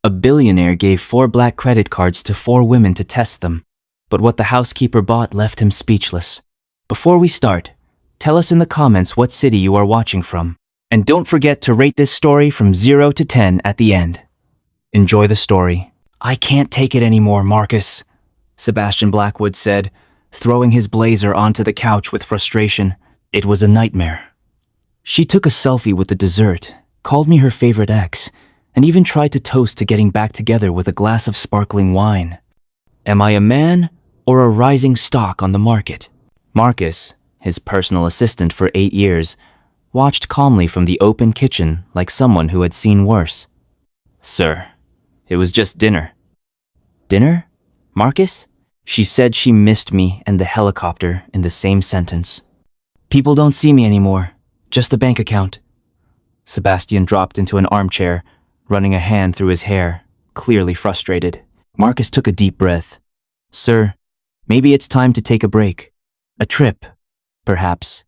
A billionaire gave 4 black credit cards to 4 women to test them, but what the housekeeper bought left him speechless. Before we start, tell us in the comments what city you are watching from. And don't forget to rate this story from 0 to 10 at the end. Enjoy the story. I can't take it anymore, Marcus, Sebastian Blackwood said, throwing his blazer onto the couch with frustration. It was a nightmare. She took a selfie with the dessert, called me her favorite ex, and even tried to toast to getting back together with a glass of sparkling wine. Am I a man or a rising stock on the market? Marcus, his personal assistant for 8 years, watched calmly from the open kitchen like someone who had seen worse. Sir, it was just dinner. Dinner? Marcus? She said she missed me and the helicopter in the same sentence. People don't see me anymore, just the bank account. Sebastian dropped into an armchair, running a hand through his hair, clearly frustrated. Marcus took a deep breath. Sir, maybe it's time to take a break. A trip, perhaps.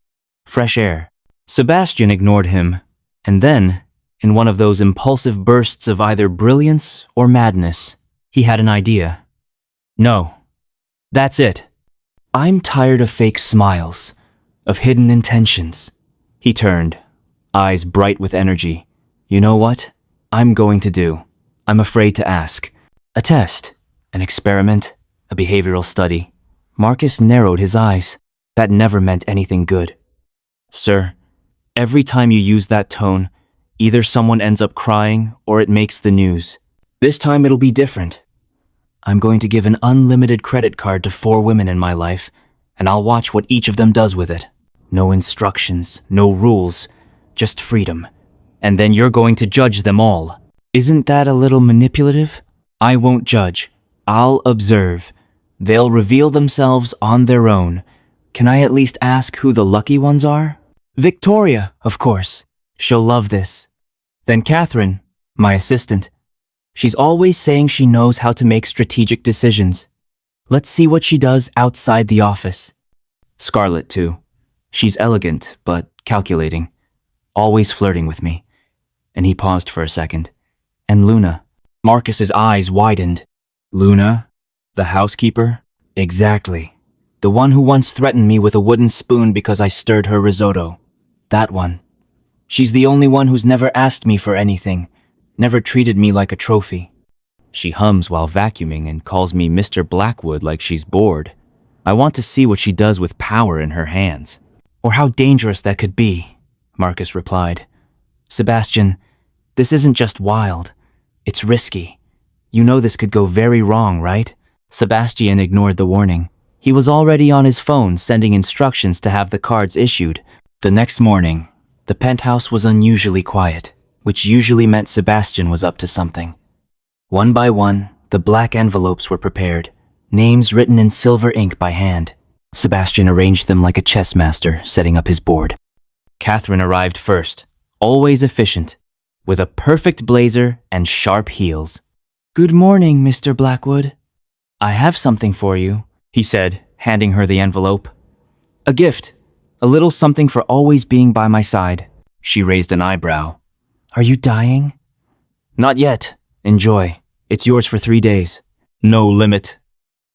Fresh air. Sebastian ignored him, and then, in one of those impulsive bursts of either brilliance or madness, he had an idea. No. That's it. I'm tired of fake smiles, of hidden intentions. He turned, eyes bright with energy. You know what? I'm going to do. I'm afraid to ask. A test, an experiment, a behavioral study. Marcus narrowed his eyes. That never meant anything good. Sir, every time you use that tone, either someone ends up crying or it makes the news. This time it'll be different. I'm going to give an unlimited credit card to 4 women in my life, and I'll watch what each of them does with it. No instructions, no rules, just freedom. And then you're going to judge them all. Isn't that a little manipulative? I won't judge. I'll observe. They'll reveal themselves on their own. Can I at least ask who the lucky ones are? Victoria, of course. She'll love this. Then Catherine, my assistant. She's always saying she knows how to make strategic decisions. Let's see what she does outside the office. Scarlett, too. She's elegant, but calculating. Always flirting with me. And he paused for a second. And Luna. Marcus's eyes widened. Luna? The housekeeper? Exactly. The one who once threatened me with a wooden spoon because I stirred her risotto. That one. She's the only one who's never asked me for anything, never treated me like a trophy. She hums while vacuuming and calls me Mr. Blackwood like she's bored. I want to see what she does with power in her hands. Or how dangerous that could be, Marcus replied. Sebastian, this isn't just wild. It's risky. You know this could go very wrong, right? Sebastian ignored the warning. He was already on his phone sending instructions to have the cards issued. The next morning, the penthouse was unusually quiet, which usually meant Sebastian was up to something. One by one, the black envelopes were prepared, names written in silver ink by hand. Sebastian arranged them like a chess master setting up his board. Catherine arrived first, always efficient, with a perfect blazer and sharp heels. Good morning, Mr. Blackwood. I have something for you, he said, handing her the envelope. A gift. A little something for always being by my side. She raised an eyebrow. Are you dying? Not yet. Enjoy. It's yours for 3 days. No limit.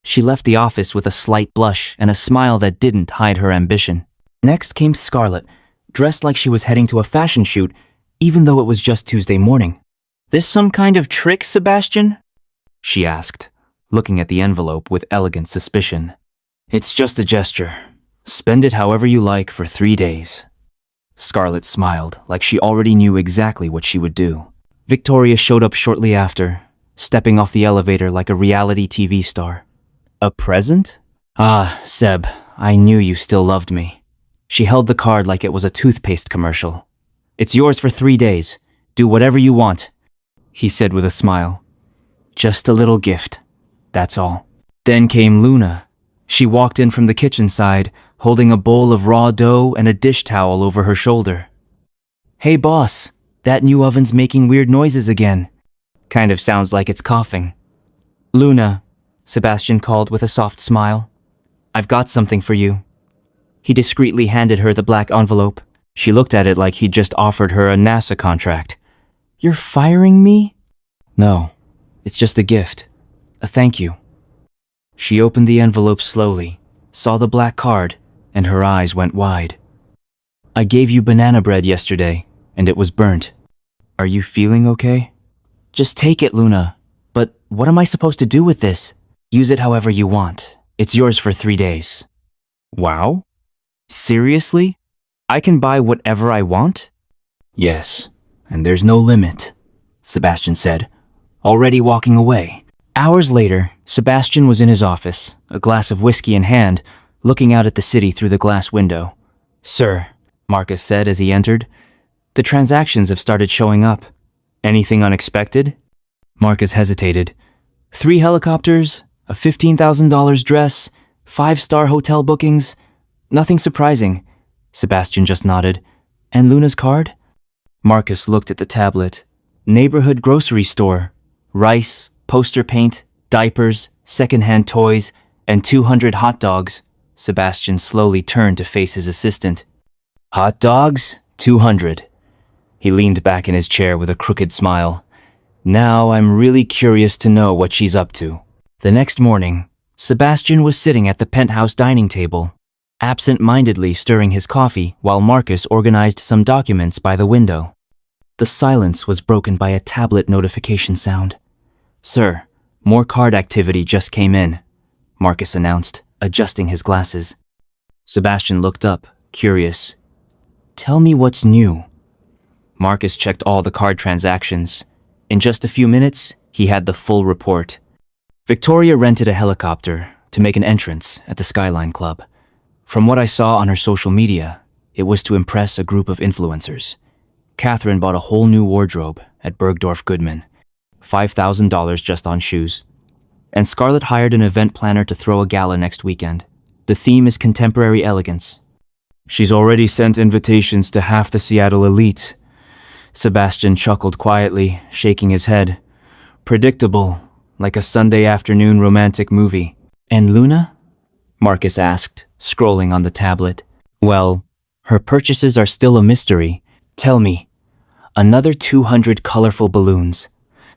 She left the office with a slight blush and a smile that didn't hide her ambition. Next came Scarlett, dressed like she was heading to a fashion shoot, even though it was just Tuesday morning. This some kind of trick, Sebastian? She asked, looking at the envelope with elegant suspicion. It's just a gesture. Spend it however you like for 3 days. Scarlett smiled, like she already knew exactly what she would do. Victoria showed up shortly after, stepping off the elevator like a reality TV star. A present? Ah, Seb, I knew you still loved me. She held the card like it was a toothpaste commercial. It's yours for 3 days. Do whatever you want, he said with a smile. Just a little gift, that's all. Then came Luna. She walked in from the kitchen side, holding a bowl of raw dough and a dish towel over her shoulder. Hey boss, that new oven's making weird noises again. Kind of sounds like it's coughing. Luna, Sebastian called with a soft smile. I've got something for you. He discreetly handed her the black envelope. She looked at it like he'd just offered her a NASA contract. You're firing me? No, It's just a gift. A thank you. She opened the envelope slowly, saw the black card, and her eyes went wide. I gave you banana bread yesterday, and it was burnt. Are you feeling okay? Just take it, Luna. But what am I supposed to do with this? Use it however you want. It's yours for 3 days. Wow? Seriously? I can buy whatever I want? Yes, and there's no limit, Sebastian said, already walking away. Hours later, Sebastian was in his office, a glass of whiskey in hand, looking out at the city through the glass window. Sir, Marcus said as he entered, the transactions have started showing up. Anything unexpected? Marcus hesitated. 3 helicopters, a $15,000 dress, 5-star hotel bookings. Nothing surprising. Sebastian just nodded. And Luna's card? Marcus looked at the tablet. Neighborhood grocery store. Rice, poster paint, diapers, secondhand toys, and 200 hot dogs. Sebastian slowly turned to face his assistant. Hot dogs? 200. He leaned back in his chair with a crooked smile. Now I'm really curious to know what she's up to. The next morning, Sebastian was sitting at the penthouse dining table, absent-mindedly stirring his coffee while Marcus organized some documents by the window. The silence was broken by a tablet notification sound. Sir, more card activity just came in, Marcus announced, adjusting his glasses. Sebastian looked up, curious. Tell me what's new. Marcus checked all the card transactions. In just a few minutes, he had the full report. Victoria rented a helicopter to make an entrance at the Skyline Club. From what I saw on her social media, it was to impress a group of influencers. Catherine bought a whole new wardrobe at Bergdorf Goodman, $5,000 just on shoes. And Scarlett hired an event planner to throw a gala next weekend. The theme is contemporary elegance. She's already sent invitations to half the Seattle elite. Sebastian chuckled quietly, shaking his head. Predictable, like a Sunday afternoon romantic movie. And Luna? Marcus asked, scrolling on the tablet. Well, her purchases are still a mystery. Tell me. Another 200 colorful balloons,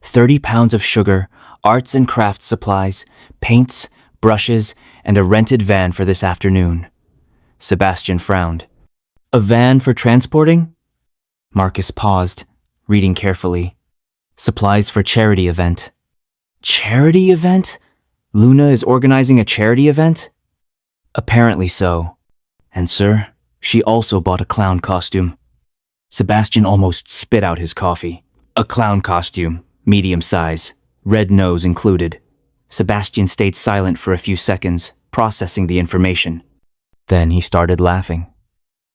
30 pounds of sugar, arts and crafts supplies, paints, brushes, and a rented van for this afternoon. Sebastian frowned. A van for transporting? Marcus paused, reading carefully. Supplies for charity event. Charity event? Luna is organizing a charity event? Apparently so. And sir, she also bought a clown costume. Sebastian almost spit out his coffee. A clown costume, medium size, red nose included. Sebastian stayed silent for a few seconds, processing the information. Then he started laughing.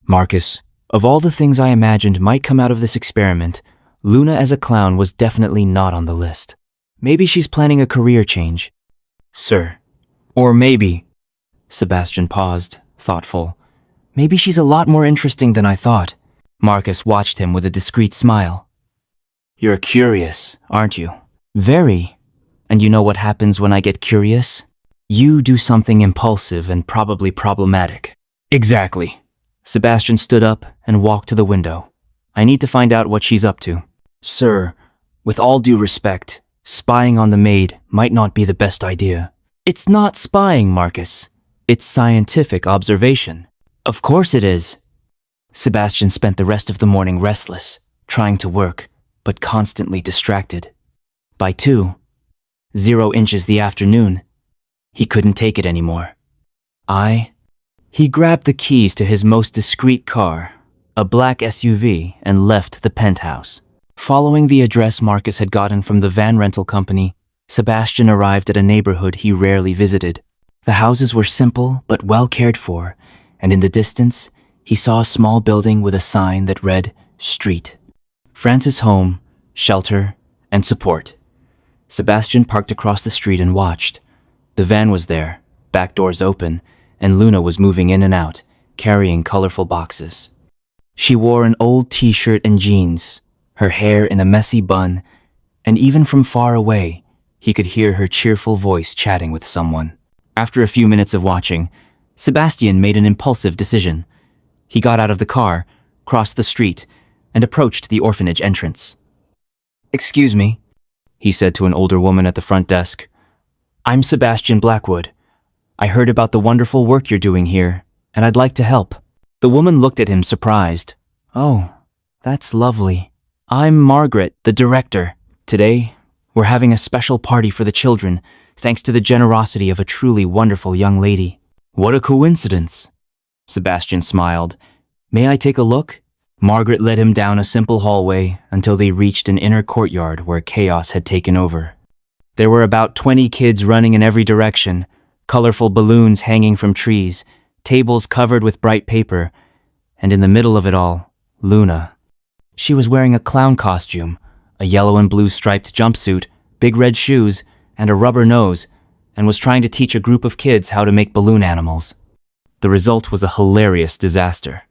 Marcus, of all the things I imagined might come out of this experiment, Luna as a clown was definitely not on the list. Maybe she's planning a career change. Sir. Or maybe. Sebastian paused, thoughtful. Maybe she's a lot more interesting than I thought. Marcus watched him with a discreet smile. You're curious, aren't you? Very. And you know what happens when I get curious? You do something impulsive and probably problematic. Exactly. Sebastian stood up and walked to the window. I need to find out what she's up to. Sir, with all due respect, spying on the maid might not be the best idea. It's not spying, Marcus. It's scientific observation. Of course it is. Sebastian spent the rest of the morning restless, trying to work, but constantly distracted. By 2:00 the afternoon, he couldn't take it anymore. He grabbed the keys to his most discreet car, a black SUV, and left the penthouse. Following the address Marcus had gotten from the van rental company, Sebastian arrived at a neighborhood he rarely visited. The houses were simple but well cared for, and in the distance, he saw a small building with a sign that read, Street. Francis' home, shelter, and support. Sebastian parked across the street and watched. The van was there, back doors open, and Luna was moving in and out, carrying colorful boxes. She wore an old t-shirt and jeans, her hair in a messy bun, and even from far away, he could hear her cheerful voice chatting with someone. After a few minutes of watching, Sebastian made an impulsive decision. He got out of the car, crossed the street, and approached the orphanage entrance. Excuse me. he said to an older woman at the front desk. I'm Sebastian Blackwood. I heard about the wonderful work you're doing here, and I'd like to help. The woman looked at him surprised. Oh, that's lovely. I'm Margaret, the director. Today, we're having a special party for the children, thanks to the generosity of a truly wonderful young lady. What a coincidence. Sebastian smiled. May I take a look? Margaret led him down a simple hallway until they reached an inner courtyard where chaos had taken over. There were about 20 kids running in every direction, colorful balloons hanging from trees, tables covered with bright paper, and in the middle of it all, Luna. She was wearing a clown costume, a yellow and blue striped jumpsuit, big red shoes, and a rubber nose, and was trying to teach a group of kids how to make balloon animals. The result was a hilarious disaster.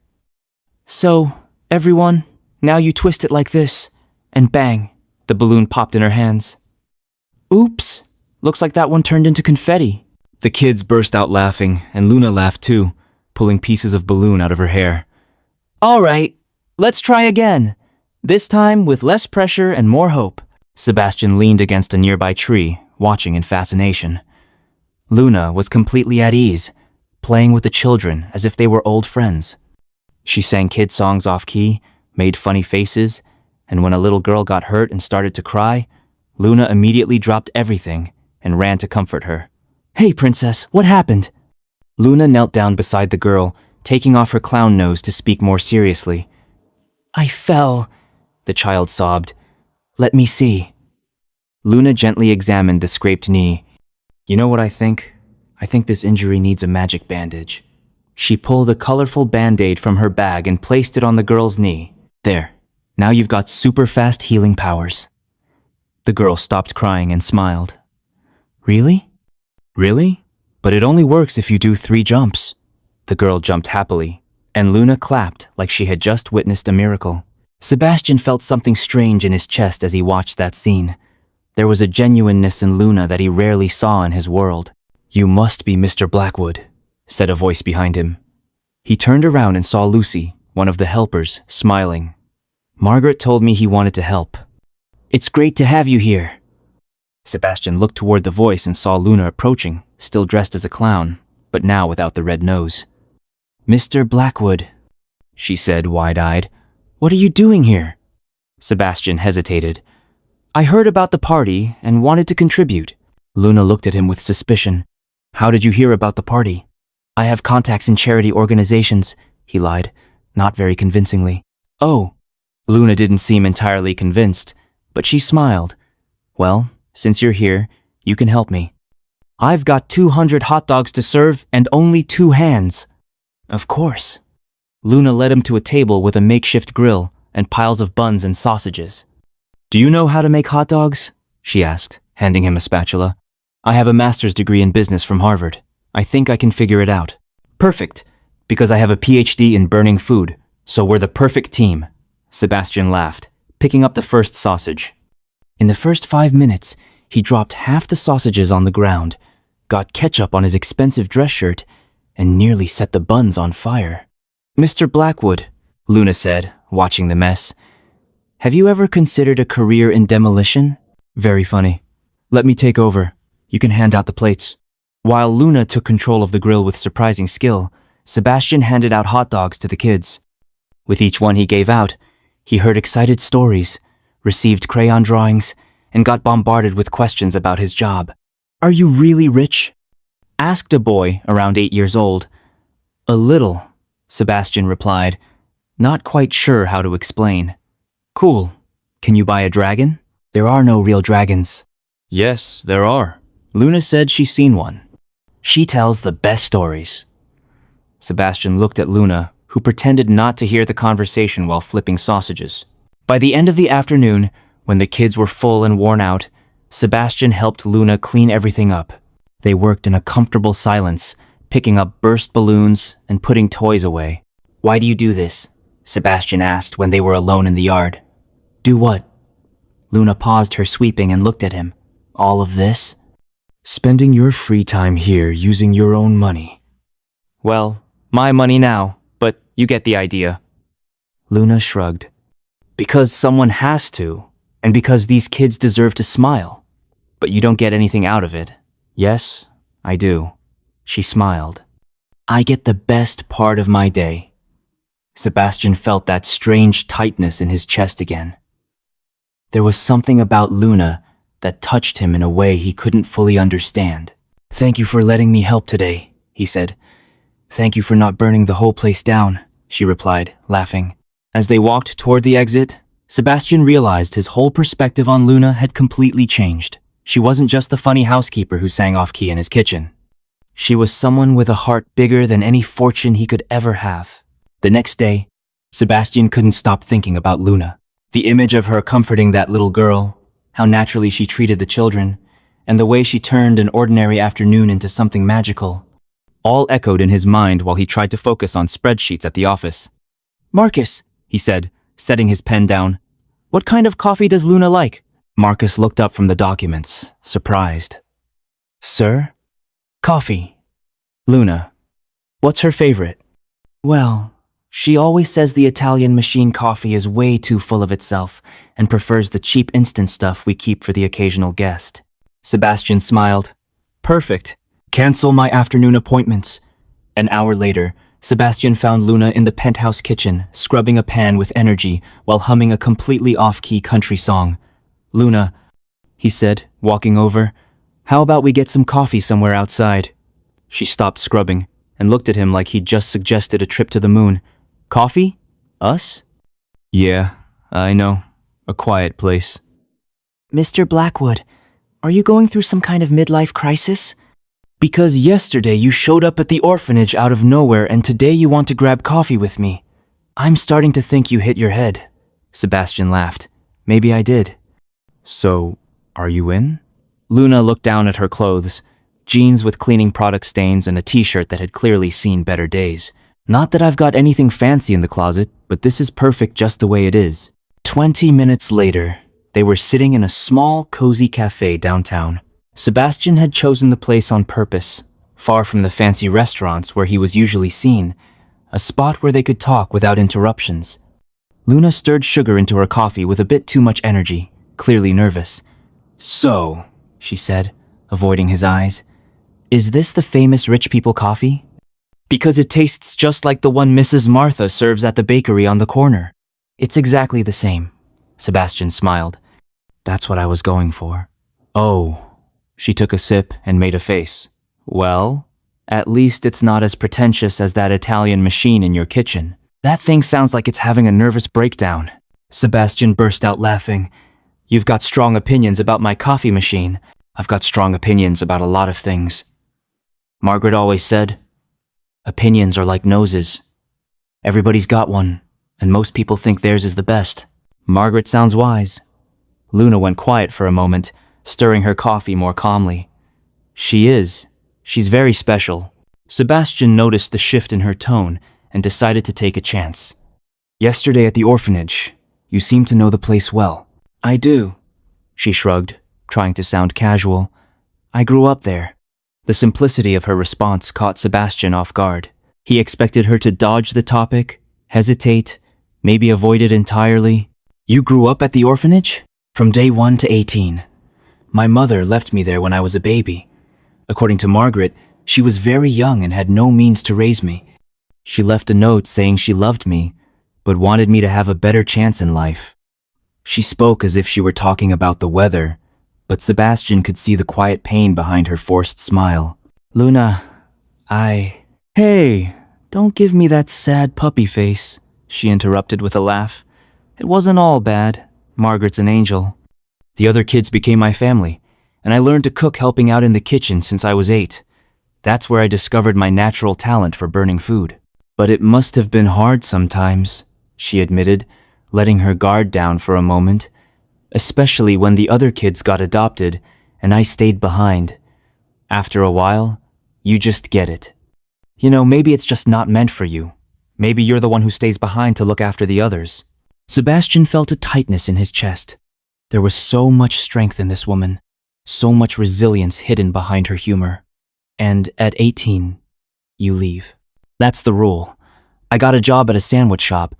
So, everyone, now you twist it like this, and bang, the balloon popped in her hands. Oops, looks like that one turned into confetti. The kids burst out laughing, and Luna laughed too, pulling pieces of balloon out of her hair. All right, let's try again. This time with less pressure and more hope. Sebastian leaned against a nearby tree, watching in fascination. Luna was completely at ease, playing with the children as if they were old friends. She sang kid songs off-key, made funny faces, and when a little girl got hurt and started to cry, Luna immediately dropped everything and ran to comfort her. Hey, princess, what happened? Luna knelt down beside the girl, taking off her clown nose to speak more seriously. I fell, the child sobbed. Let me see. Luna gently examined the scraped knee. You know what I think? I think this injury needs a magic bandage. She pulled a colorful band-aid from her bag and placed it on the girl's knee. There, now you've got super fast healing powers. The girl stopped crying and smiled. Really? Really? But it only works if you do 3 jumps. The girl jumped happily, and Luna clapped like she had just witnessed a miracle. Sebastian felt something strange in his chest as he watched that scene. There was a genuineness in Luna that he rarely saw in his world. You must be Mr. Blackwood, said a voice behind him. He turned around and saw Lucy, one of the helpers, smiling. Margaret told me he wanted to help. It's great to have you here. Sebastian looked toward the voice and saw Luna approaching, still dressed as a clown, but now without the red nose. Mr. Blackwood, she said, wide-eyed. What are you doing here? Sebastian hesitated. I heard about the party and wanted to contribute. Luna looked at him with suspicion. How did you hear about the party? I have contacts in charity organizations, he lied, not very convincingly. Oh. Luna didn't seem entirely convinced, but she smiled. Well, since you're here, you can help me. I've got 200 hot dogs to serve and only 2 hands. Of course. Luna led him to a table with a makeshift grill and piles of buns and sausages. Do you know how to make hot dogs? She asked, handing him a spatula. I have a master's degree in business from Harvard. I think I can figure it out. Perfect, because I have a PhD in burning food, so we're the perfect team. Sebastian laughed, picking up the first sausage. In the first 5 minutes, he dropped half the sausages on the ground, got ketchup on his expensive dress shirt, and nearly set the buns on fire. Mr. Blackwood, Luna said, watching the mess. Have you ever considered a career in demolition? Very funny. Let me take over. You can hand out the plates. While Luna took control of the grill with surprising skill, Sebastian handed out hot dogs to the kids. With each one he gave out, he heard excited stories, received crayon drawings, and got bombarded with questions about his job. Are you really rich? Asked a boy around 8 years old. A little, Sebastian replied, not quite sure how to explain. Cool. Can you buy a dragon? There are no real dragons. Yes, there are. Luna said she's seen one. She tells the best stories. Sebastian looked at Luna, who pretended not to hear the conversation while flipping sausages. By the end of the afternoon, when the kids were full and worn out, Sebastian helped Luna clean everything up. They worked in a comfortable silence, picking up burst balloons and putting toys away. Why do you do this? Sebastian asked when they were alone in the yard. Do what? Luna paused her sweeping and looked at him. All of this? Spending your free time here using your own money. Well, my money now, but you get the idea. Luna shrugged. Because someone has to. And because these kids deserve to smile. But you don't get anything out of it. Yes, I do. She smiled. I get the best part of my day. Sebastian felt that strange tightness in his chest again. There was something about Luna that touched him in a way he couldn't fully understand. Thank you for letting me help today, he said. Thank you for not burning the whole place down, she replied, laughing. As they walked toward the exit, Sebastian realized his whole perspective on Luna had completely changed. She wasn't just the funny housekeeper who sang off-key in his kitchen. She was someone with a heart bigger than any fortune he could ever have. The next day, Sebastian couldn't stop thinking about Luna. The image of her comforting that little girl, how naturally she treated the children, and the way she turned an ordinary afternoon into something magical, all echoed in his mind while he tried to focus on spreadsheets at the office. Marcus, he said, setting his pen down. What kind of coffee does Luna like? Marcus looked up from the documents, surprised. Sir? Coffee. Luna. What's her favorite? Well, she always says the Italian machine coffee is way too full of itself and prefers the cheap instant stuff we keep for the occasional guest. Sebastian smiled. Perfect. Cancel my afternoon appointments. An hour later, Sebastian found Luna in the penthouse kitchen, scrubbing a pan with energy while humming a completely off-key country song. Luna, he said, walking over, how about we get some coffee somewhere outside? She stopped scrubbing and looked at him like he'd just suggested a trip to the moon. Coffee? Us? Yeah, I know. A quiet place. Mr. Blackwood, are you going through some kind of midlife crisis? Because yesterday you showed up at the orphanage out of nowhere and today you want to grab coffee with me. I'm starting to think you hit your head. Sebastian laughed. Maybe I did. So, are you in? Luna looked down at her clothes, jeans with cleaning product stains and a t-shirt that had clearly seen better days. Not that I've got anything fancy in the closet, but this is perfect just the way it is. 20 minutes later, they were sitting in a small, cozy cafe downtown. Sebastian had chosen the place on purpose, far from the fancy restaurants where he was usually seen, a spot where they could talk without interruptions. Luna stirred sugar into her coffee with a bit too much energy, clearly nervous. So, she said, avoiding his eyes, is this the famous rich people coffee? Because it tastes just like the one Mrs. Martha serves at the bakery on the corner. It's exactly the same. Sebastian smiled. That's what I was going for. Oh. She took a sip and made a face. Well, at least it's not as pretentious as that Italian machine in your kitchen. That thing sounds like it's having a nervous breakdown. Sebastian burst out laughing. You've got strong opinions about my coffee machine. I've got strong opinions about a lot of things. Margaret always said, opinions are like noses. Everybody's got one, and most people think theirs is the best. Margaret sounds wise. Luna went quiet for a moment, stirring her coffee more calmly. She is. She's very special. Sebastian noticed the shift in her tone and decided to take a chance. Yesterday at the orphanage, you seem to know the place well. I do. She shrugged, trying to sound casual. I grew up there. The simplicity of her response caught Sebastian off guard. He expected her to dodge the topic, hesitate, maybe avoid it entirely. You grew up at the orphanage? From day 1 to 18. My mother left me there when I was a baby. According to Margaret, she was very young and had no means to raise me. She left a note saying she loved me, but wanted me to have a better chance in life. She spoke as if she were talking about the weather, but Sebastian could see the quiet pain behind her forced smile. Luna, Hey, don't give me that sad puppy face, she interrupted with a laugh. It wasn't all bad. Margaret's an angel. The other kids became my family, and I learned to cook helping out in the kitchen since I was 8. That's where I discovered my natural talent for burning food. But it must have been hard sometimes, she admitted, letting her guard down for a moment, especially when the other kids got adopted and I stayed behind. After a while, you just get it. You know, maybe it's just not meant for you. Maybe you're the one who stays behind to look after the others. Sebastian felt a tightness in his chest. There was so much strength in this woman, so much resilience hidden behind her humor. And at 18, you leave. That's the rule. I got a job at a sandwich shop,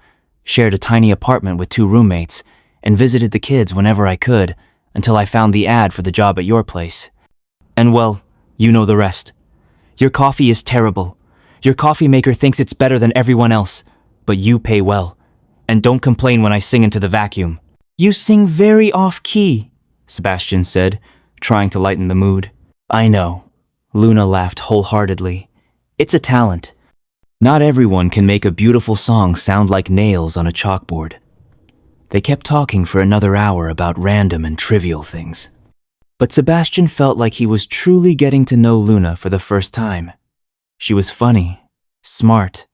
shared a tiny apartment with 2 roommates, and visited the kids whenever I could, until I found the ad for the job at your place. And well, you know the rest. Your coffee is terrible. Your coffee maker thinks it's better than everyone else, but you pay well. And don't complain when I sing into the vacuum. You sing very off-key, Sebastian said, trying to lighten the mood. I know. Luna laughed wholeheartedly. It's a talent. Not everyone can make a beautiful song sound like nails on a chalkboard. They kept talking for another hour about random and trivial things. But Sebastian felt like he was truly getting to know Luna for the first time. She was funny, smart,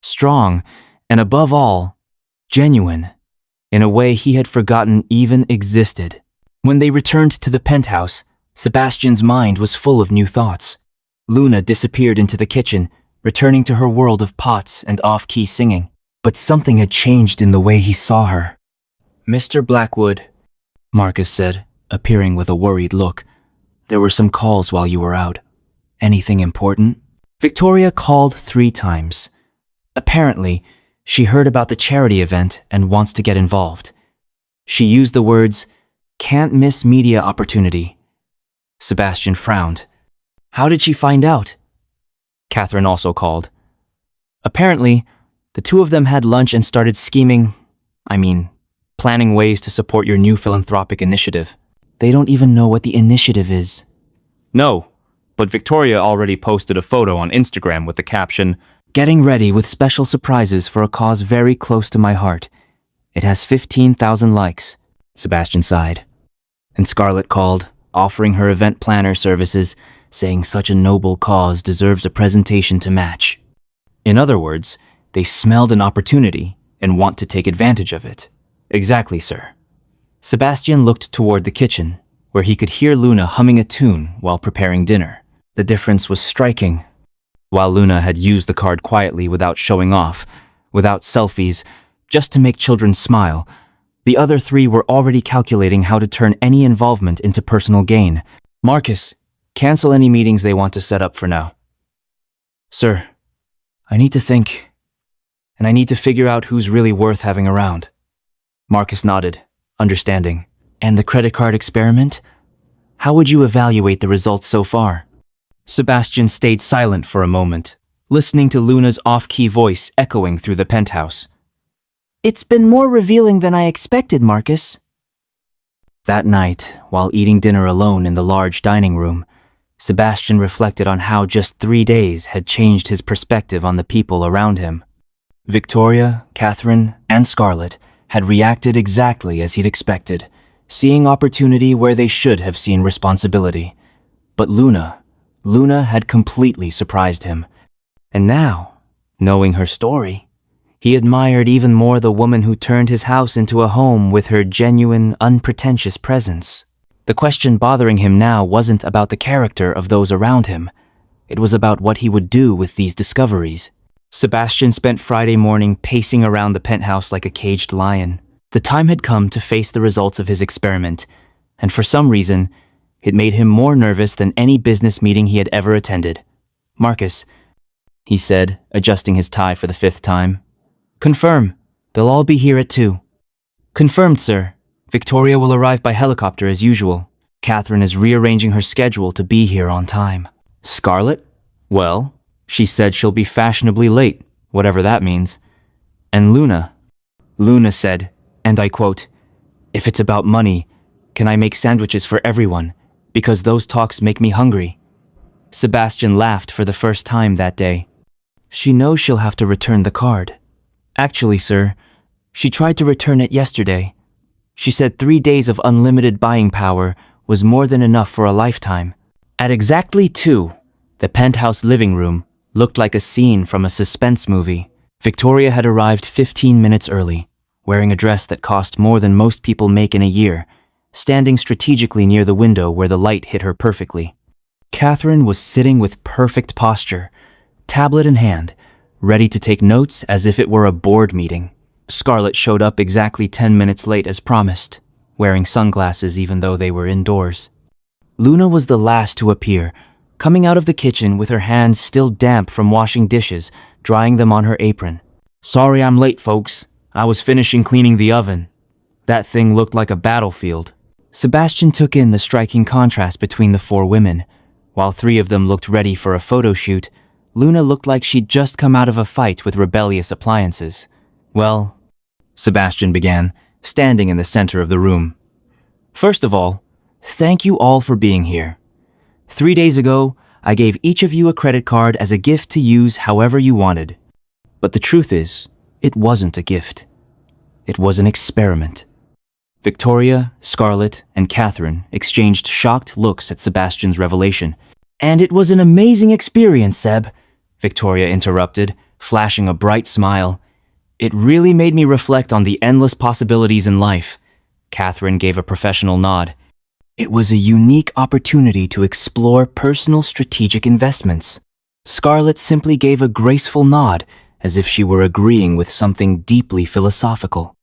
strong, and above all, genuine, in a way he had forgotten even existed. When they returned to the penthouse, Sebastian's mind was full of new thoughts. Luna disappeared into the kitchen, returning to her world of pots and off-key singing. But something had changed in the way he saw her. Mr. Blackwood, Marcus said, appearing with a worried look. There were some calls while you were out. Anything important? Victoria called 3 times. Apparently, she heard about the charity event and wants to get involved. She used the words, "can't miss media opportunity." Sebastian frowned. How did she find out? Catherine also called. Apparently, the two of them had lunch and started planning ways to support your new philanthropic initiative. They don't even know what the initiative is. No, but Victoria already posted a photo on Instagram with the caption, "Getting ready with special surprises for a cause very close to my heart. It has 15,000 likes." Sebastian sighed. And Scarlett called, offering her event planner services, saying such a noble cause deserves a presentation to match. In other words, they smelled an opportunity and want to take advantage of it. Exactly, sir. Sebastian looked toward the kitchen, where he could hear Luna humming a tune while preparing dinner. The difference was striking. While Luna had used the card quietly without showing off, without selfies, just to make children smile, the other 3 were already calculating how to turn any involvement into personal gain. Marcus, cancel any meetings they want to set up for now. Sir, I need to think, and I need to figure out who's really worth having around. Marcus nodded, understanding. And the credit card experiment? How would you evaluate the results so far? Sebastian stayed silent for a moment, listening to Luna's off-key voice echoing through the penthouse. It's been more revealing than I expected, Marcus. That night, while eating dinner alone in the large dining room, Sebastian reflected on how just 3 days had changed his perspective on the people around him. Victoria, Catherine, and Scarlett had reacted exactly as he'd expected, seeing opportunity where they should have seen responsibility. But Luna had completely surprised him. And now, knowing her story, he admired even more the woman who turned his house into a home with her genuine, unpretentious presence. The question bothering him now wasn't about the character of those around him. It was about what he would do with these discoveries. Sebastian spent Friday morning pacing around the penthouse like a caged lion. The time had come to face the results of his experiment, and for some reason, it made him more nervous than any business meeting he had ever attended. Marcus, he said, adjusting his tie for the 5th time. Confirm. They'll all be here at 2. Confirmed, sir. Victoria will arrive by helicopter as usual. Catherine is rearranging her schedule to be here on time. Scarlett? Well, she said she'll be fashionably late, whatever that means. And Luna said, and I quote, "If it's about money, can I make sandwiches for everyone? Because those talks make me hungry." Sebastian laughed for the first time that day. She knows she'll have to return the card. Actually, sir, she tried to return it yesterday. She said 3 days of unlimited buying power was more than enough for a lifetime. At exactly 2, the penthouse living room looked like a scene from a suspense movie. Victoria had arrived 15 minutes early, wearing a dress that cost more than most people make in a year, standing strategically near the window where the light hit her perfectly. Catherine was sitting with perfect posture, tablet in hand, ready to take notes as if it were a board meeting. Scarlett showed up exactly 10 minutes late as promised, wearing sunglasses even though they were indoors. Luna was the last to appear, coming out of the kitchen with her hands still damp from washing dishes, drying them on her apron. "Sorry I'm late, folks. I was finishing cleaning the oven." That thing looked like a battlefield. Sebastian took in the striking contrast between the four women. While three of them looked ready for a photo shoot, Luna looked like she'd just come out of a fight with rebellious appliances. Well, Sebastian began, standing in the center of the room. First of all, thank you all for being here. 3 days ago, I gave each of you a credit card as a gift to use however you wanted. But the truth is, it wasn't a gift. It was an experiment. Victoria, Scarlett, and Catherine exchanged shocked looks at Sebastian's revelation. And it was an amazing experience, Seb, Victoria interrupted, flashing a bright smile. It really made me reflect on the endless possibilities in life. Catherine gave a professional nod. It was a unique opportunity to explore personal strategic investments. Scarlett simply gave a graceful nod, as if she were agreeing with something deeply philosophical.